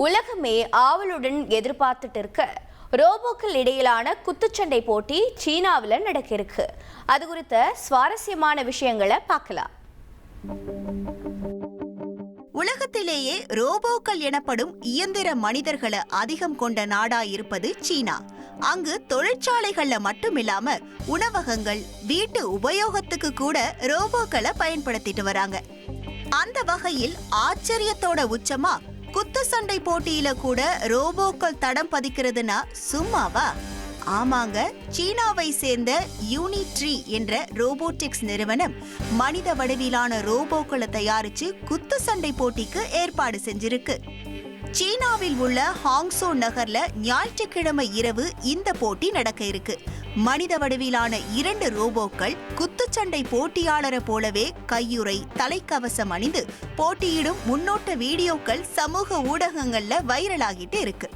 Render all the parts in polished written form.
உலகமே ஆவலுடன் எதிர்பார்த்துட்டு இருக்க ரோபோக்கள் இடையிலான குத்துச்சண்டை போட்டி சீனாவில் நடக்க இருக்கு. அது குறித்த சுவாரஸ்யமான விஷயங்களை பார்க்கலாம். உலகத்திலேயே ரோபோக்கள் எனப்படும் இயந்திர மனிதர்களை அதிகம் கொண்ட நாடா இருப்பது சீனா. அங்கு தொழிற்சாலைகள்ல மட்டுமில்லாம உணவகங்கள், வீட்டு உபயோகத்துக்கு கூட ரோபோக்களை பயன்படுத்திட்டு வராங்க. அந்த வகையில் ஆச்சரியத்தோட உச்சமா குத்து சண்டை போட்டியில கூட ரோபோக்கள் தடம் பதிக்கிறதுனா சும்மாவா? ஆமாங்க, சீனாவை சேர்ந்த யூனிட்ரி என்ற ரோபோட்டிக்ஸ் நிறுவனம் மனித வடிவிலான ரோபோக்களை தயாரிச்சு குத்து சண்டை போட்டிக்கு ஏற்பாடு செஞ்சிருக்கு. சீனாவில் உள்ள ஹாங்சோ நகர்ல ஞாயிற்றுக்கிழமை இரவு இந்த போட்டி நடக்க இருக்கு. மனித வடிவிலான 2 ரோபோக்கள் குத்துச்சண்டை போட்டியாளரை போலவே கையுறை, தலைக்கவசம் அணிந்து போட்டியிடும் முன்னோட்ட வீடியோக்கள் சமூக ஊடகங்கள்ல வைரலாகிட்டு இருக்கு.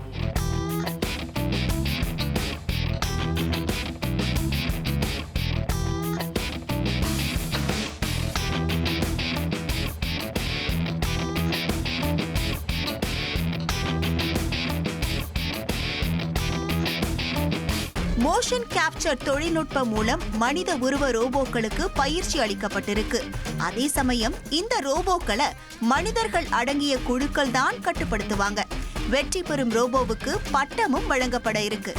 மோஷன் கேப்சர் தொழில்நுட்பம் மூலம் மனித உருவ ரோபோக்களுக்கு பயிற்சி அளிக்கப்பட்டிருக்கு. அதே சமயம் இந்த ரோபோக்களை மனிதர்கள் அடங்கிய குழுக்கள் தான் கட்டுப்படுத்துவாங்க. வெற்றி பெறும் ரோபோவுக்கு பட்டமும் வழங்கப்பட இருக்கு.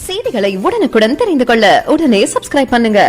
செய்திகளை உடனுக்குடன் தெரிந்து கொள்ள உடனே சப்ஸ்கிரைப் பண்ணுங்க.